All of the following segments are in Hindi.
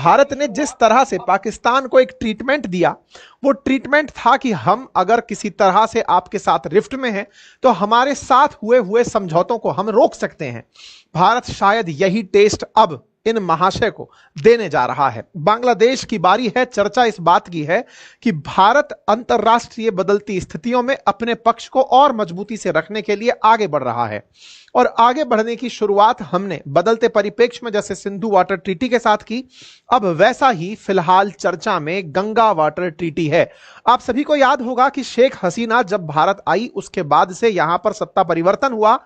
भारत ने जिस तरह से पाकिस्तान को एक ट्रीटमेंट दिया, वो ट्रीटमेंट था कि हम अगर किसी तरह से आपके साथ रिफ्ट में हैं तो हमारे साथ हुए हुए समझौतों को हम रोक सकते हैं। भारत शायद यही टेस्ट अब इन महाशय को देने जा रहा है। बांग्लादेश की बारी है। चर्चा इस बात की है कि भारत अंतर्राष्ट्रीय बदलती स्थितियों में अपने पक्ष को और मजबूती से रखने के लिए आगे बढ़ रहा है, और आगे बढ़ने की शुरुआत हमने बदलते परिप्रेक्ष्य में जैसे सिंधु वाटर ट्रीटी के साथ की, अब वैसा ही फिलहाल चर्चा में गंगा वाटर ट्रीटी है। आप सभी को याद होगा कि शेख हसीना जब भारत आई उसके बाद से यहां पर सत्ता परिवर्तन हुआ,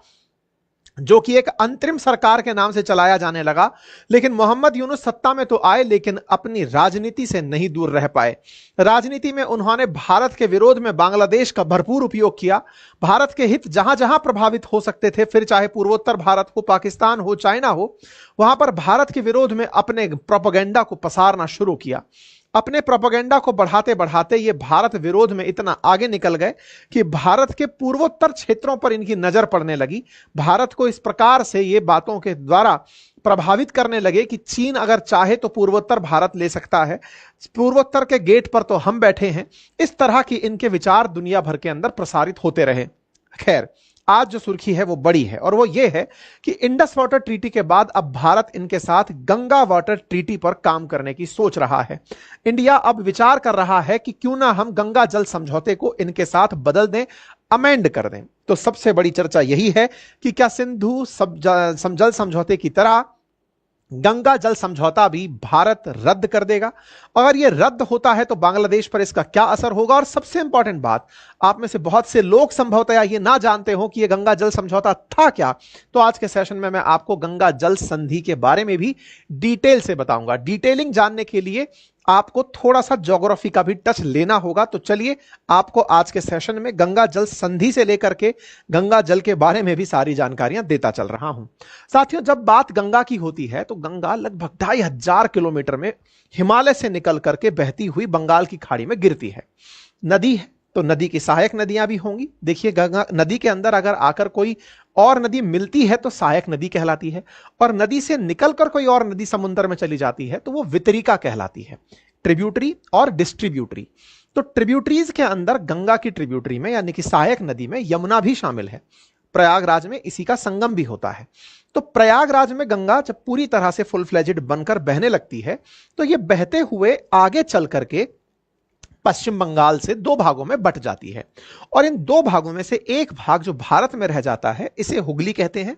जो कि एक अंतरिम सरकार के नाम से चलाया जाने लगा। लेकिन मोहम्मद यूनुस सत्ता में तो आए, लेकिन अपनी राजनीति से नहीं दूर रह पाए। राजनीति में उन्होंने भारत के विरोध में बांग्लादेश का भरपूर उपयोग किया। भारत के हित जहां जहां प्रभावित हो सकते थे, फिर चाहे पूर्वोत्तर भारत हो, पाकिस्तान हो, चाइना हो, वहां पर भारत के विरोध में अपने प्रोपेगेंडा को पसारना शुरू किया। अपने प्रोपेगेंडा को बढ़ाते बढ़ाते ये भारत विरोध में इतना आगे निकल गए कि भारत के पूर्वोत्तर क्षेत्रों पर इनकी नजर पड़ने लगी। भारत को इस प्रकार से ये बातों के द्वारा प्रभावित करने लगे कि चीन अगर चाहे तो पूर्वोत्तर भारत ले सकता है, पूर्वोत्तर के गेट पर तो हम बैठे हैं। इस तरह की इनके विचार दुनिया भर के अंदर प्रसारित होते रहे। खैर, आज जो सुर्खी है वो बड़ी है, और वो ये है कि इंडस वाटर ट्रीटी के बाद अब भारत इनके साथ गंगा वाटर ट्रीटी पर काम करने की सोच रहा है। इंडिया अब विचार कर रहा है कि क्यों ना हम गंगा जल समझौते को इनके साथ बदल दें, अमेंड कर दें। तो सबसे बड़ी चर्चा यही है कि क्या सिंधु जल समझौते की तरह गंगा जल समझौता भी भारत रद्द कर देगा? अगर यह रद्द होता है तो बांग्लादेश पर इसका क्या असर होगा? और सबसे इंपॉर्टेंट बात, आप में से बहुत से लोग संभवतः ये ना जानते हो कि यह गंगा जल समझौता था क्या। तो आज के सेशन में मैं आपको गंगा जल संधि के बारे में भी डिटेल से बताऊंगा। डिटेलिंग जानने के लिए आपको थोड़ा सा ज्योग्राफी का भी टच लेना होगा। तो चलिए आपको आज के सेशन में गंगा जल संधि से लेकर के गंगा जल के बारे में भी सारी जानकारियां देता चल रहा हूं। साथियों, जब बात गंगा की होती है तो गंगा लगभग 2500 किलोमीटर में हिमालय से निकल करके बहती हुई बंगाल की खाड़ी में गिरती है। नदी है तो नदी की सहायक नदियां भी होंगी। देखिए, गंगा नदी के अंदर अगर आकर कोई और नदी मिलती है तो सहायक नदी कहलाती है, और नदी से निकलकर कोई और नदी समुद्र में चली जाती है तो वो वितरिका कहलाती है। ट्रिब्यूटरी और डिस्ट्रीब्यूटरी। तो ट्रिब्यूटरीज के अंदर गंगा की ट्रिब्यूटरी में यानी कि सहायक नदी में यमुना भी शामिल है। प्रयागराज में इसी का संगम भी होता है। तो प्रयागराज में गंगा जब पूरी तरह से फुल फ्लेजेड बनकर बहने लगती है तो ये बहते हुए आगे चल करके पश्चिम बंगाल से दो भागों में बट जाती है, और इन दो भागों में से एक भाग जो भारत में रह जाता है इसे हुगली कहते हैं,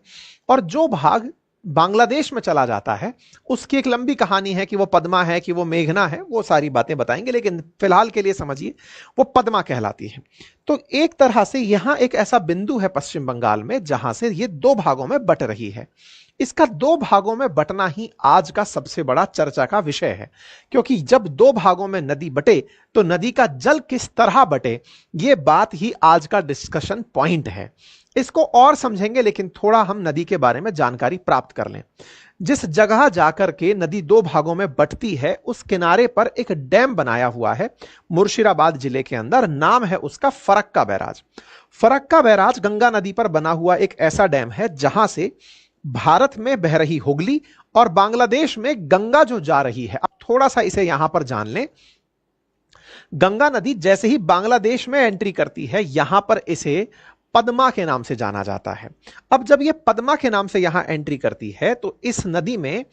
और जो भाग बांग्लादेश में चला जाता है उसकी एक लंबी कहानी है कि वो पद्मा है कि वो मेघना है, वो सारी बातें बताएंगे, लेकिन फिलहाल के लिए समझिए वो पद्मा कहलाती है। तो एक तरह से यहां एक ऐसा बिंदु है पश्चिम बंगाल में जहां से ये दो भागों में बट रही है। इसका दो भागों में बटना ही आज का सबसे बड़ा चर्चा का विषय है, क्योंकि जब दो भागों में नदी बटे तो नदी का जल किस तरह बटे, यह बात ही आज का डिस्कशन पॉइंट है। इसको और समझेंगे, लेकिन थोड़ा हम नदी के बारे में जानकारी प्राप्त कर लें। जिस जगह जाकर के नदी दो भागों में बटती है उस किनारे पर एक डैम बनाया हुआ है मुर्शिदाबाद जिले के अंदर। नाम है उसका फरक्का बैराज। फरक्का बैराज गंगा नदी पर बना हुआ एक ऐसा डैम है जहां से भारत में बह रही हुगली और बांग्लादेश में गंगा जो जा रही है। अब थोड़ा सा इसे यहां पर जान लें। गंगा नदी जैसे ही बांग्लादेश में एंट्री करती है यहां पर इसे पद्मा के नाम से जाना जाता है। अब जब यह पद्मा के नाम से यहां एंट्री करती है तो इस नदी में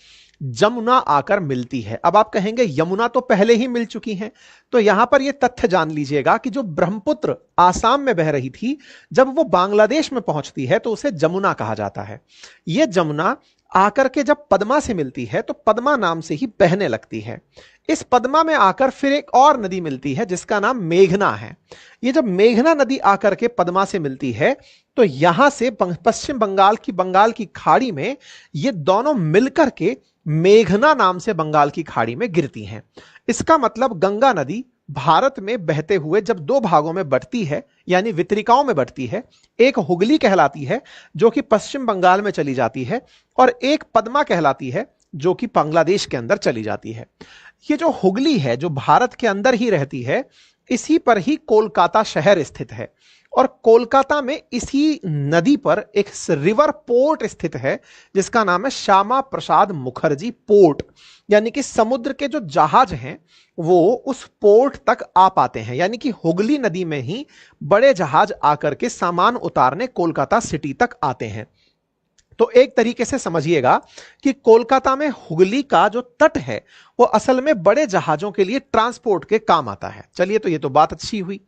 जमुना आकर मिलती है। अब आप कहेंगे यमुना तो पहले ही मिल चुकी हैं, तो यहां पर यह तथ्य जान लीजिएगा कि जो ब्रह्मपुत्र आसाम में बह रही थी जब वो बांग्लादेश में पहुंचती है तो उसे जमुना कहा जाता है। यह जमुना आकर के जब पद्मा से मिलती है तो पद्मा नाम से ही बहने लगती है। इस पद्मा में आकर फिर एक और नदी मिलती है जिसका नाम मेघना है। ये जब मेघना नदी आकर के पद्मा से मिलती है तो यहां से पश्चिम बंगाल की खाड़ी में ये दोनों मिलकर के मेघना नाम से बंगाल की खाड़ी में गिरती हैं। इसका मतलब गंगा नदी भारत में बहते हुए जब दो भागों में बटती है यानी वितरिकाओं में बटती है, एक हुगली कहलाती है जो कि पश्चिम बंगाल में चली जाती है, और एक पद्मा कहलाती है जो कि बांग्लादेश के अंदर चली जाती है। ये जो हुगली है जो भारत के अंदर ही रहती है, इसी पर ही कोलकाता शहर स्थित है। और कोलकाता में इसी नदी पर एक रिवर पोर्ट स्थित है जिसका नाम है श्यामा प्रसाद मुखर्जी पोर्ट। यानी कि समुद्र के जो जहाज हैं वो उस पोर्ट तक आ पाते हैं, यानी कि हुगली नदी में ही बड़े जहाज आकर के सामान उतारने कोलकाता सिटी तक आते हैं। तो एक तरीके से समझिएगा कि कोलकाता में हुगली का जो तट है वो असल में बड़े जहाजों के लिए ट्रांसपोर्ट के काम आता है। चलिए, तो ये तो बात अच्छी हुई।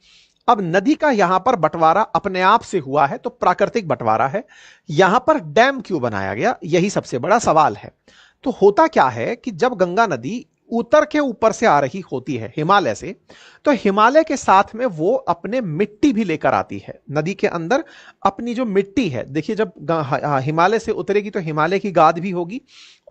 अब नदी का यहां पर बंटवारा अपने आप से हुआ है तो प्राकृतिक बंटवारा है। यहां पर डैम क्यों बनाया गया, यही सबसे बड़ा सवाल है। तो होता क्या है कि जब गंगा नदी उत्तर के ऊपर से आ रही होती है हिमालय से, तो हिमालय के साथ में वो अपने मिट्टी भी लेकर आती है। नदी के अंदर अपनी जो मिट्टी है, देखिए जब हिमालय से उतरेगी तो हिमालय की गाद भी होगी,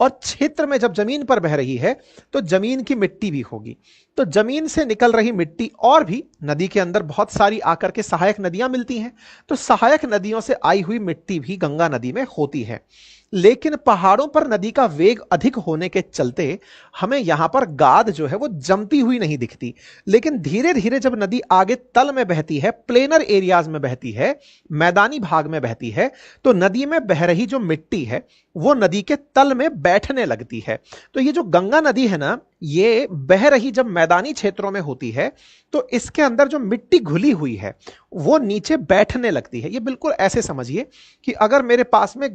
और क्षेत्र में जब जमीन पर बह रही है तो जमीन की मिट्टी भी होगी। तो जमीन से निकल रही मिट्टी और भी नदी के अंदर बहुत सारी आकर के सहायक नदियां मिलती हैं, तो सहायक नदियों से आई हुई मिट्टी भी गंगा नदी में होती है। लेकिन पहाड़ों पर नदी का वेग अधिक होने के चलते हमें यहां पर गाद जो है वो जमती हुई नहीं दिखती। लेकिन धीरे धीरे जब नदी आगे तल में बहती है, प्लेनर एरियाज में बहती है, मैदानी भाग में बहती है, तो नदी में बह रही जो मिट्टी है वो नदी के तल में बैठने लगती है। तो ये जो गंगा नदी है ना, ये बह रही जब मैदानी क्षेत्रों में होती है तो इसके अंदर जो मिट्टी घुली हुई है वो नीचे बैठने लगती है। ये बिल्कुल ऐसे समझिए कि अगर मेरे पास में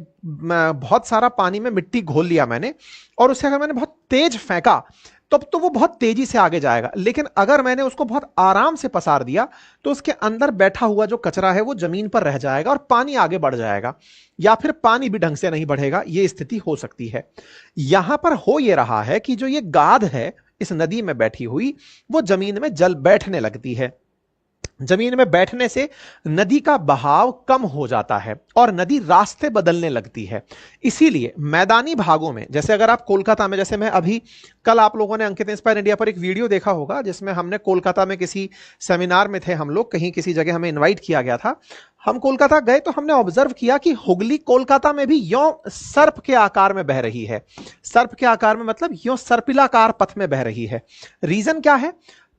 बहुत सारा पानी में मिट्टी घोल लिया मैंने, और उसे अगर मैंने बहुत तेज फेंका तब तो वो बहुत तेजी से आगे जाएगा, लेकिन अगर मैंने उसको बहुत आराम से पसार दिया तो उसके अंदर बैठा हुआ जो कचरा है वो जमीन पर रह जाएगा और पानी आगे बढ़ जाएगा, या फिर पानी भी ढंग से नहीं बढ़ेगा। ये स्थिति हो सकती है। यहां पर हो ये रहा है कि जो ये गाद है इस नदी में बैठी हुई वो जमीन में जल बैठने लगती है। जमीन में बैठने से नदी का बहाव कम हो जाता है और नदी रास्ते बदलने लगती है। इसीलिए मैदानी भागों में, जैसे अगर आप कोलकाता में, जैसे मैं अभी कल आप लोगों ने अंकित इंस्पायर इंडिया पर एक वीडियो देखा होगा जिसमें हमने कोलकाता में किसी सेमिनार में थे हम लोग, कहीं किसी जगह हमें इनवाइट किया गया था। हम कोलकाता गए तो हमने ऑब्जर्व किया कि हुगली कोलकाता में भी यों सर्प के आकार में बह रही है। सर्प के आकार में मतलब यों सर्पिलाकार पथ में बह रही है। रीजन क्या है?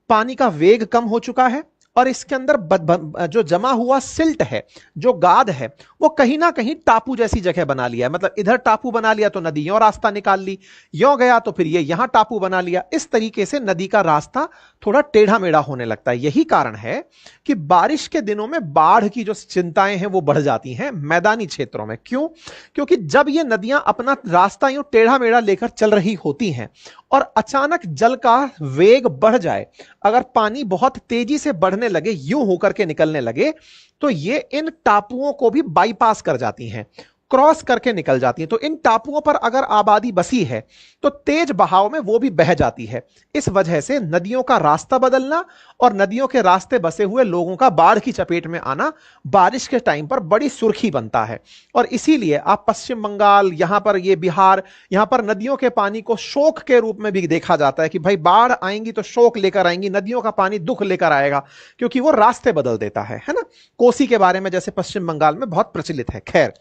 पानी का वेग कम हो चुका है और इसके अंदर जो जमा हुआ सिल्ट है, जो गाद है, वो कहीं ना कहीं टापू जैसी जगह बना लिया है। मतलब इधर टापू बना लिया तो नदी यों रास्ता निकाल ली, यों गया तो फिर ये यहां टापू बना लिया। इस तरीके से नदी का रास्ता थोड़ा टेढ़ा मेढ़ा होने लगता है। यही कारण है कि बारिश के दिनों में बाढ़ की जो चिंताएं हैं वो बढ़ जाती हैं मैदानी क्षेत्रों में। क्यों? क्योंकि जब ये नदियां अपना रास्ता यूं टेढ़ा मेढ़ा लेकर चल रही होती हैं और अचानक जल का वेग बढ़ जाए, अगर पानी बहुत तेजी से बढ़ने लगे, यूं होकर के निकलने लगे, तो ये इन टापुओं को भी बाईपास कर जाती हैं, क्रॉस करके निकल जाती है। तो इन टापुओं पर अगर आबादी बसी है तो तेज बहाव में वो भी बह जाती है। इस वजह से नदियों का रास्ता बदलना और नदियों के रास्ते बसे हुए लोगों का बाढ़ की चपेट में आना बारिश के टाइम पर बड़ी सुर्खी बनता है। और इसीलिए आप पश्चिम बंगाल, यहां पर ये बिहार, यहां पर नदियों के पानी को शोक के रूप में भी देखा जाता है कि भाई बाढ़ आएंगी तो शोक लेकर आएंगी, नदियों का पानी दुख लेकर आएगा, क्योंकि वो रास्ते बदल देता है ना। कोसी के बारे में जैसे पश्चिम बंगाल में बहुत प्रचलित है। खैर,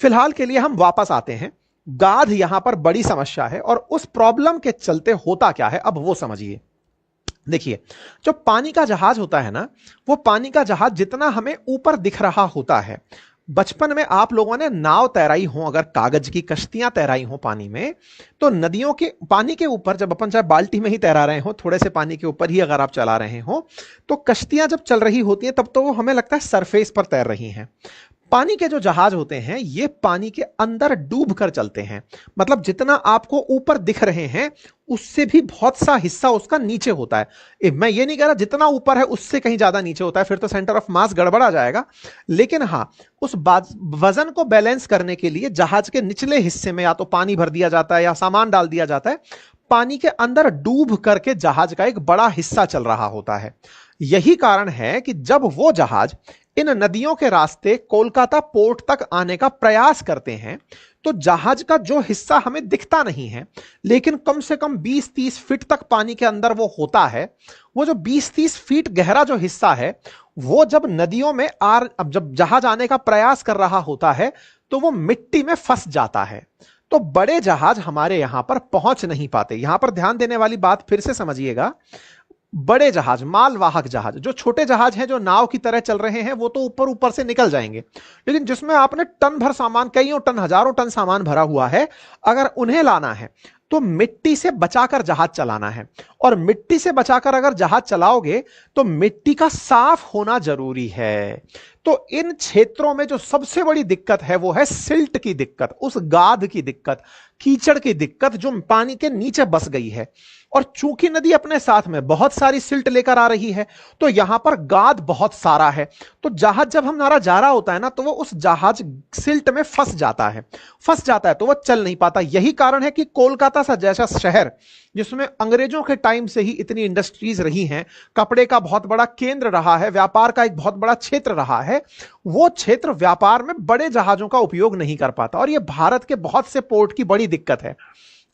फिलहाल के लिए हम वापस आते हैं। गाद यहां पर बड़ी समस्या है और उस प्रॉब्लम के चलते होता क्या है अब वो समझिए। देखिए, जो पानी का जहाज होता है ना, वो पानी का जहाज जितना हमें ऊपर दिख रहा होता है, बचपन में आप लोगों ने नाव तैराई हो, अगर कागज की कश्तियां तैराई हो पानी में, तो नदियों के पानी के ऊपर जब अपन चाहे बाल्टी में ही तैरा रहे हो, थोड़े से पानी के ऊपर ही अगर आप चला रहे हो, तो कश्तियां जब चल रही होती हैं तब तो वो हमें लगता है सरफेस पर तैर रही हैं। पानी के जो जहाज होते हैं ये पानी के अंदर डूब कर चलते हैं। मतलब जितना आपको ऊपर दिख रहे हैं उससे भी बहुत सा हिस्सा उसका नीचे होता है। मैं ये नहीं कह रहा जितना ऊपर है उससे कहीं ज्यादा नीचे होता है, फिर तो सेंटर ऑफ मास गड़बड़ा जाएगा। लेकिन हाँ, उस वजन को बैलेंस करने के लिए जहाज के निचले हिस्से में या तो पानी भर दिया जाता है या सामान डाल दिया जाता है। पानी के अंदर डूब करके जहाज का एक बड़ा हिस्सा चल रहा होता है। यही कारण है कि जब वो जहाज इन नदियों के रास्ते कोलकाता पोर्ट तक आने का प्रयास करते हैं तो जहाज का जो हिस्सा हमें दिखता नहीं है, लेकिन कम से कम 20-30 फीट तक पानी के अंदर वो होता है, वो जो 20-30 फीट गहरा जो हिस्सा है, वो जब नदियों में अब जब जहाज आने का प्रयास कर रहा होता है तो वो मिट्टी में फंस जाता है। तो बड़े जहाज हमारे यहां पर पहुंच नहीं पाते। यहां पर ध्यान देने वाली बात फिर से समझिएगा, बड़े जहाज, मालवाहक जहाज, जो छोटे जहाज हैं जो नाव की तरह चल रहे हैं वो तो ऊपर ऊपर से निकल जाएंगे, लेकिन जिसमें आपने टन भर सामान, कईयों टन, हजारों टन सामान भरा हुआ है, अगर उन्हें लाना है तो मिट्टी से बचाकर जहाज चलाना है। और मिट्टी से बचाकर अगर जहाज चलाओगे तो मिट्टी का साफ होना जरूरी है। तो इन क्षेत्रों में जो सबसे बड़ी दिक्कत है वो है सिल्ट की दिक्कत, उस गाद की दिक्कत, कीचड़ की दिक्कत जो पानी के नीचे बस गई है। और चूंकि नदी अपने साथ में बहुत सारी सिल्ट लेकर आ रही है तो यहां पर गाद बहुत सारा है, तो जहाज जब हमारा जा रहा होता है ना तो वो उस जहाज सिल्ट में फंस जाता है तो वो चल नहीं पाता। यही कारण है कि कोलकाता सा जैसा शहर जिसमें अंग्रेजों के टाइम से ही इतनी इंडस्ट्रीज रही हैं, कपड़े का बहुत बड़ा केंद्र रहा है, व्यापार का एक बहुत बड़ा क्षेत्र रहा है, वो क्षेत्र व्यापार में बड़े जहाजों का उपयोग नहीं कर पाता। और ये भारत के बहुत से पोर्ट की बड़ी दिक्कत है।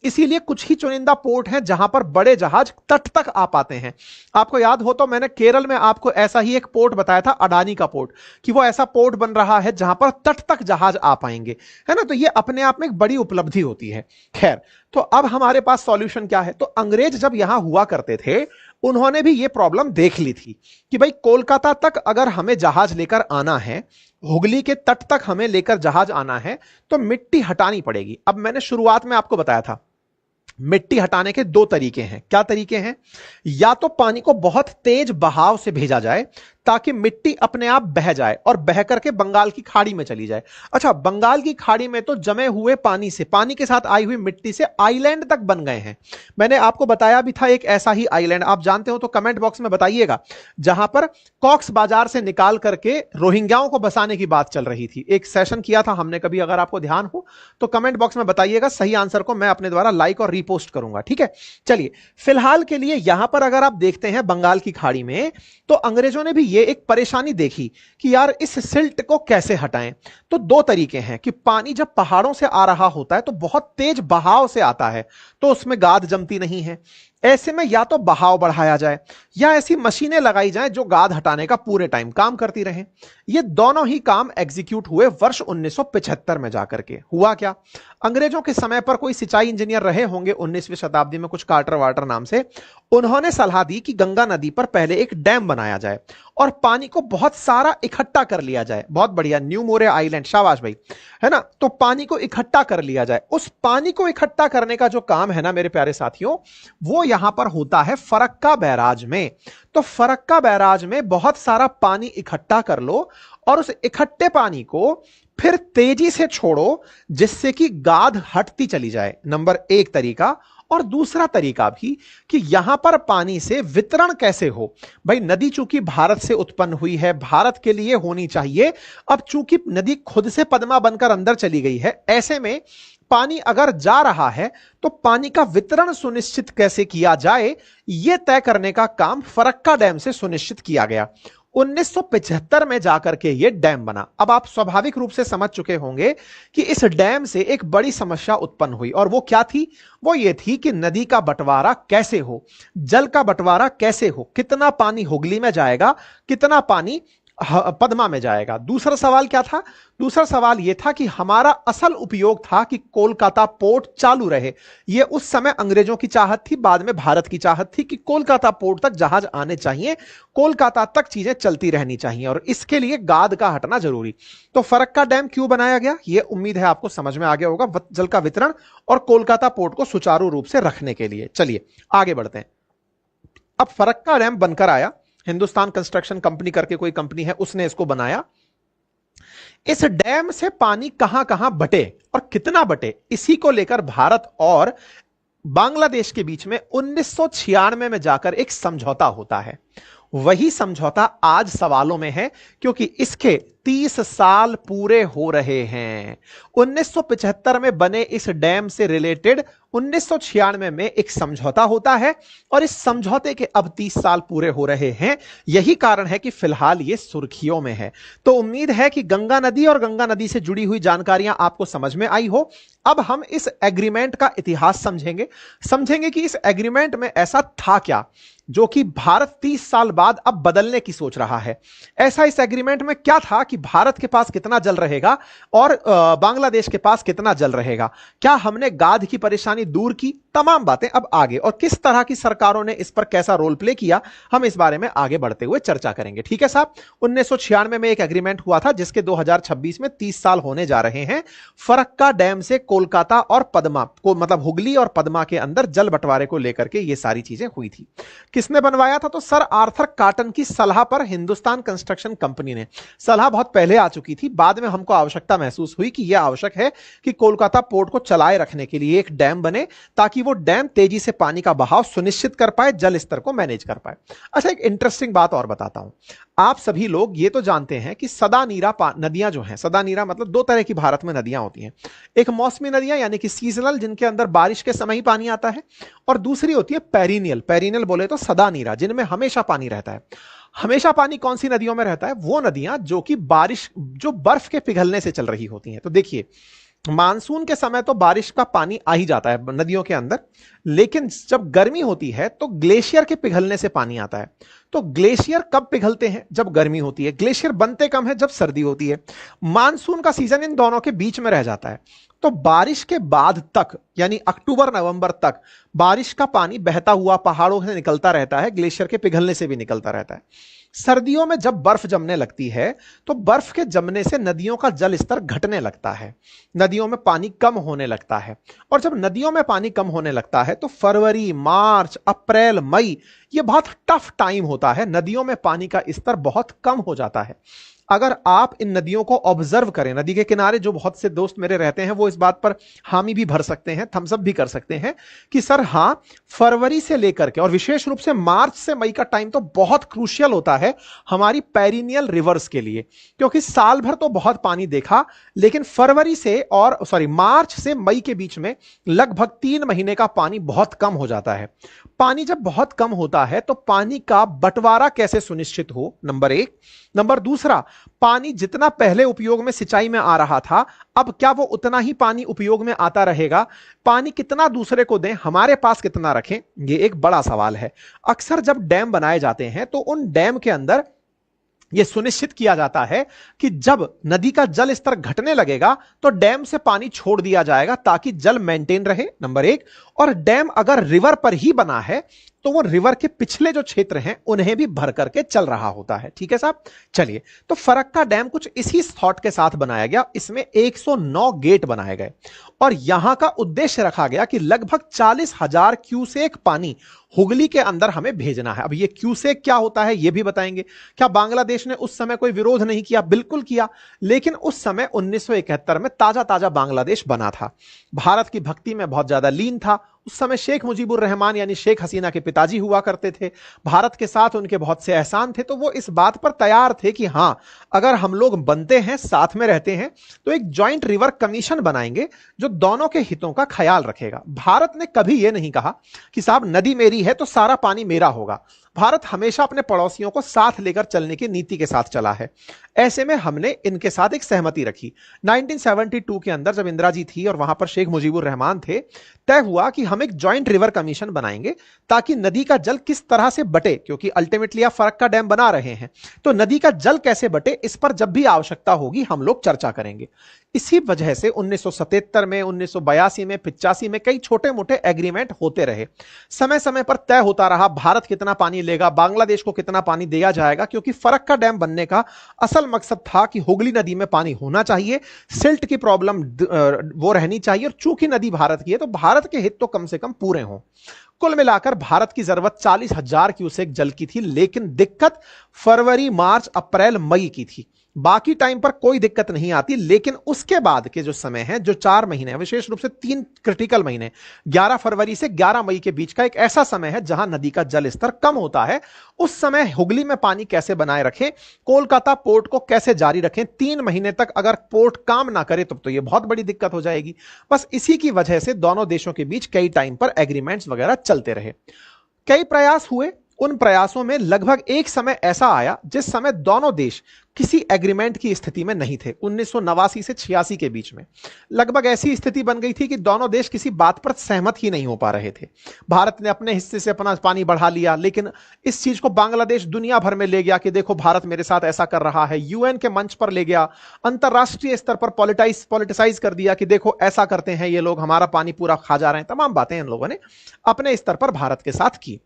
इसीलिए कुछ ही चुनिंदा पोर्ट हैं जहां पर बड़े जहाज तट तक आ पाते हैं। आपको याद हो तो मैंने केरल में आपको ऐसा ही एक पोर्ट बताया था, अडानी का पोर्ट, कि वो ऐसा पोर्ट बन रहा है जहां पर तट तक जहाज आ पाएंगे, है ना। तो ये अपने आप में एक बड़ी उपलब्धि होती है। खैर, तो अब हमारे पास सॉल्यूशन क्या है? तो अंग्रेज जब यहां हुआ करते थे उन्होंने भी ये प्रॉब्लम देख ली थी कि भाई कोलकाता तक अगर हमें जहाज लेकर आना है, हुगली के तट तक हमें लेकर जहाज आना है, तो मिट्टी हटानी पड़ेगी। अब मैंने शुरुआत में आपको बताया था मिट्टी हटाने के दो तरीके हैं। क्या तरीके हैं? या तो पानी को बहुत तेज बहाव से भेजा जाए ताकि मिट्टी अपने आप बह जाए और बह करके बंगाल की खाड़ी में चली जाए। अच्छा, बंगाल की खाड़ी में तो जमे हुए पानी से, पानी के साथ आई हुई मिट्टी से आइलैंड तक बन गए हैं। मैंने आपको बताया भी था एक ऐसा ही आइलैंड, आप जानते हो तो कमेंट बॉक्स में बताइएगा, जहां पर कॉक्स बाजार से निकाल करके रोहिंग्याओं को बसाने की बात चल रही थी। एक सेशन किया था हमने कभी, अगर आपको ध्यान हो तो कमेंट बॉक्स में बताइएगा। सही आंसर को मैं अपने द्वारा लाइक और रीपोस्ट करूंगा, ठीक है। चलिए, फिलहाल के लिए यहां पर अगर आप देखते हैं बंगाल की खाड़ी में, तो अंग्रेजों ने भी ये एक परेशानी देखी कि यार इस सिल्ट को कैसे हटाएं। तो दो तरीके हैं कि पानी जब पहाड़ों से आ रहा होता है तो बहुत तेज बहाव से आता है, तो उसमें गाद जमती नहीं है। ऐसे में या तो बहाव बढ़ाया जाए या ऐसी मशीनें लगाई जाएं जो गाद हटाने का पूरे टाइम काम करती रहें। ये दोनों ही काम एग्जीक्यूट हुए वर्ष 1975 में जाकर के। हुआ क्या? अंग्रेजों के समय पर कोई सिंचाई इंजीनियर रहे होंगे 19वीं शताब्दी में, कुछ कार्टर वाटर नाम से, उन्होंने सलाह दी कि गंगा नदी पर पहले एक डैम बनाया जाए और पानी को बहुत सारा इकट्ठा कर लिया जाए। बहुत बढ़िया, न्यू मोरे आइलैंड, शाबाश भाई, है ना। तो पानी को इकट्ठा कर लिया जाए। उस पानी को इकट्ठा करने का जो काम है ना मेरे प्यारे साथियों, वो यहां पर होता है फरक्का बैराज में। तो फरक्का बैराज में बहुत सारा पानी इकट्ठा कर लो और उस इकट्ठे पानी को फिर तेजी से छोड़ो जिससे कि गाद हटती चली जाए। नंबर एक तरीका। और दूसरा तरीका भी कि यहां पर पानी से वितरण कैसे हो। भाई नदी चूंकि भारत से उत्पन्न हुई है, भारत के लिए होनी चाहिए। अब चूंकि नदी खुद से पद्मा बनकर अंदर चली गई है, ऐसे में पानी अगर जा रहा है तो पानी का वितरण सुनिश्चित कैसे किया जाए, यह तय करने का काम फरक्का डैम से सुनिश्चित किया गया। 1975 में जाकर के यह डैम बना। अब आप स्वाभाविक रूप से समझ चुके होंगे कि इस डैम से एक बड़ी समस्या उत्पन्न हुई, और वो क्या थी? वो ये थी कि नदी का बंटवारा कैसे हो, जल का बंटवारा कैसे हो, कितना पानी हुगली में जाएगा, कितना पानी पद्मा में जाएगा। दूसरा सवाल क्या था? दूसरा सवाल यह था कि हमारा असल उपयोग था कि कोलकाता पोर्ट चालू रहे। यह उस समय अंग्रेजों की चाहत थी, बाद में भारत की चाहत थी कि कोलकाता पोर्ट तक जहाज आने चाहिए, कोलकाता तक चीजें चलती रहनी चाहिए, और इसके लिए गाद का हटना जरूरी। तो फरक्का डैम क्यों बनाया गया, यह उम्मीद है आपको समझ में आ गया होगा, जल का वितरण और कोलकाता पोर्ट को सुचारू रूप से रखने के लिए। चलिए आगे बढ़ते हैं। अब फरक्का डैम बनकर आया, हिंदुस्तान कंस्ट्रक्शन कंपनी करके कोई कंपनी है, उसने इसको बनाया। इस डैम से पानी कहां कहां बटे और कितना बटे, इसी को लेकर भारत और बांग्लादेश के बीच में 1996 में जाकर एक समझौता होता है। वही समझौता आज सवालों में है क्योंकि इसके 30 साल पूरे हो रहे हैं। 1975 में बने इस डैम से रिलेटेड 1996 में एक समझौता होता है और इस समझौते के अब 30 साल पूरे हो रहे हैं। यही कारण है कि फिलहाल ये सुर्खियों में है। तो उम्मीद है कि गंगा नदी और गंगा नदी से जुड़ी हुई जानकारियां आपको समझ में आई हो। अब हम इस एग्रीमेंट का इतिहास समझेंगे कि इस एग्रीमेंट में ऐसा था क्या जो कि भारत 30 साल बाद अब बदलने की सोच रहा है। ऐसा इस एग्रीमेंट में क्या था कि भारत के पास कितना जल रहेगा और बांग्लादेश के पास कितना जल रहेगा। क्या हमने गाद की परेशानी दूर की? तमाम बातें अब आगे, और किस तरह की सरकारों ने इस पर कैसा रोल प्ले किया, हम इस बारे में आगे बढ़ते हुए चर्चा करेंगे। ठीक है साहब, 1996 में एक एग्रीमेंट हुआ था जिसके 2026 में 30 साल होने जा रहे हैं। फरक्का डैम से कोलकाता और पद्मा को, मतलब हुगली और पद्मा के अंदर जल बंटवारे को लेकर के ये सारी चीजें हुई थी। किसने बनवाया था? तो सर आर्थर कॉटन की सलाह पर हिंदुस्तान कंस्ट्रक्शन कंपनी ने। सलाह बहुत पहले आ चुकी थी, बाद में हमको आवश्यकता महसूस हुई कि यह आवश्यक है कि कोलकाता पोर्ट को चलाए रखने के लिए एक डैम बने, ताकि वो डैम तेजी से पानी का बहाव सुनिश्चित कर पाए, जल स्तर को मैनेज कर पाए। अच्छा, एक इंटरेस्टिंग बात और बताता हूं। आप सभी लोग ये तो जानते हैं कि सदा नीरा नदियां जो हैं, सदा नीरा मतलब दो तरह की भारत में नदियां होती हैं। एक मौसमी नदियां यानी कि सीजनल, जिनके अंदर बारिश के समय ही पानी आता है, और दूसरी होती है पेरिनियल। पेरिनियल बोले तो सदा नीरा, जिनमें हमेशा पानी रहता है। हमेशा पानी कौन सी नदियों में रहता है? वो नदियां जो कि बारिश, जो बर्फ के पिघलने से चल रही होती हैं। तो देखिए, मानसून के समय तो बारिश का पानी आ ही जाता है नदियों के अंदर, लेकिन जब गर्मी होती है तो ग्लेशियर के पिघलने से पानी आता है। तो ग्लेशियर कब पिघलते हैं? जब गर्मी होती है। ग्लेशियर बनते कम है? जब सर्दी होती है। मानसून का सीजन इन दोनों के बीच में रह जाता है। तो बारिश के बाद तक, यानी अक्टूबर नवंबर तक, बारिश का पानी बहता हुआ पहाड़ों से निकलता रहता है, ग्लेशियर के पिघलने से भी निकलता रहता है। सर्दियों में जब बर्फ जमने लगती है तो बर्फ के जमने से नदियों का जल स्तर घटने लगता है, नदियों में पानी कम होने लगता है। और जब नदियों में पानी कम होने लगता है तो फरवरी, मार्च, अप्रैल, मई, ये बहुत टफ टाइम होता है। नदियों में पानी का स्तर बहुत कम हो जाता है। अगर आप इन नदियों को ऑब्जर्व करें, नदी के किनारे जो बहुत से दोस्त मेरे रहते हैं वो इस बात पर हामी भी भर सकते हैं, थम्स अप भी कर सकते हैं कि सर हां, फरवरी से लेकर के और विशेष रूप से मार्च से मई का टाइम तो बहुत क्रूशियल होता है हमारी पेरिनियल रिवर्स के लिए, क्योंकि साल भर तो बहुत पानी देखा, लेकिन फरवरी से मार्च से मई के बीच में लगभग 3 महीने का पानी बहुत कम हो जाता है। पानी जब बहुत कम होता है तो पानी का बंटवारा कैसे सुनिश्चित हो, नंबर एक। नंबर दूसरा, पानी जितना पहले उपयोग में सिंचाई में आ रहा था, अब क्या वो उतना ही पानी उपयोग में आता रहेगा? पानी कितना दूसरे को दें, हमारे पास कितना रखें, ये एक बड़ा सवाल है। अक्सर जब डैम बनाए जाते हैं तो उन डैम के अंदर यह सुनिश्चित किया जाता है कि जब नदी का जल स्तर घटने लगेगा तो डैम से पानी छोड़ दिया जाएगा ताकि जल मेंटेन रहे, नंबर एक। और डैम अगर रिवर पर ही बना है तो वो रिवर के पिछले जो क्षेत्र हैं उन्हें भी भर करके चल रहा होता है। ठीक है साहब, चलिए, तो फरक्का डैम कुछ इसी थॉट के साथ बनाया गया। इसमें 109 गेट बनाए गए और यहां का उद्देश्य रखा गया कि लगभग 40,000 क्यूसेक पानी हुगली के अंदर हमें भेजना है। अब ये क्यूसेक क्या होता है ये भी बताएंगे। क्या बांग्लादेश ने उस समय कोई विरोध नहीं किया? बिल्कुल किया, लेकिन उस समय 1971 में ताजा ताजा बांग्लादेश बना था, भारत की भक्ति में बहुत ज्यादा लीन था। उस समय शेख मुजीबुर रहमान यानी शेख हसीना के पिताजी हुआ करते थे, भारत के साथ उनके बहुत से एहसान थे, तो वो इस बात पर तैयार थे कि हां, अगर हम लोग बनते हैं, साथ में रहते हैं, तो एक जॉइंट रिवर कमीशन बनाएंगे जो दोनों के हितों का ख्याल रखेगा। भारत ने कभी यह नहीं कहा कि साहब नदी मेरी है तो सारा पानी मेरा होगा। भारत हमेशा अपने पड़ोसियों को साथ लेकर चलने की नीति के साथ चला है। ऐसे में हमने इनके साथ एक सहमति रखी। 1972 के अंदर जब इंदिरा जी थी और वहां पर शेख मुजीबुर रहमान थे, तय हुआ कि हम एक जॉइंट रिवर कमीशन बनाएंगे ताकि नदी का जल किस तरह से बटे, क्योंकि अल्टीमेटली आप फरक्का डैम बना रहे हैं, तो नदी का जल कैसे बटे इस पर जब भी आवश्यकता होगी हम लोग चर्चा करेंगे। इसी वजह से 1977 में, 1982 में, 85 में कई छोटे मोटे एग्रीमेंट होते रहे। समय समय पर तय होता रहा भारत कितना पानी लेगा, बांग्लादेश को कितना पानी दिया जाएगा, क्योंकि फरक्का डैम बनने का असल मकसद था कि हुगली नदी में पानी होना चाहिए, सिल्ट की प्रॉब्लम वो रहनी चाहिए, और चूंकि नदी भारत की है तो भारत के हित तो कम से कम पूरे हों। कुल मिलाकर भारत की जरूरत 40,000 क्यूसेक जल की थी, लेकिन दिक्कत फरवरी, मार्च, अप्रैल, मई की थी। बाकी टाइम पर कोई दिक्कत नहीं आती, लेकिन उसके बाद के जो समय है, जो 4 महीने, विशेष रूप से 3 क्रिटिकल महीने, 11 फरवरी से 11 मई के बीच का एक ऐसा समय है जहां नदी का जल स्तर कम होता है। उस समय हुगली में पानी कैसे बनाए रखें, कोलकाता पोर्ट को कैसे जारी रखें, 3 महीने तक अगर पोर्ट काम ना करे तब तो यह बहुत बड़ी दिक्कत हो जाएगी। बस इसी की वजह से दोनों देशों के बीच कई टाइम पर एग्रीमेंट्स वगैरह चलते रहे। कई प्रयास हुए, उन प्रयासों में लगभग एक समय ऐसा आया जिस समय दोनों देश किसी एग्रीमेंट की स्थिति में नहीं थे। 1989 से 86 के बीच में लगभग ऐसी स्थिति बन गई थी कि दोनों देश किसी बात पर सहमत ही नहीं हो पा रहे थे। भारत ने अपने हिस्से से अपना पानी बढ़ा लिया, लेकिन इस चीज को बांग्लादेश दुनिया भर में ले गया कि देखो भारत मेरे साथ ऐसा कर रहा है, यूएन के मंच पर ले गया, अंतरराष्ट्रीय स्तर पर पॉलिटिसाइज कर दिया कि देखो ऐसा करते हैं ये लोग, हमारा पानी पूरा खा जा रहे हैं। तमाम बातें इन लोगों ने अपने स्तर पर भारत के साथ की।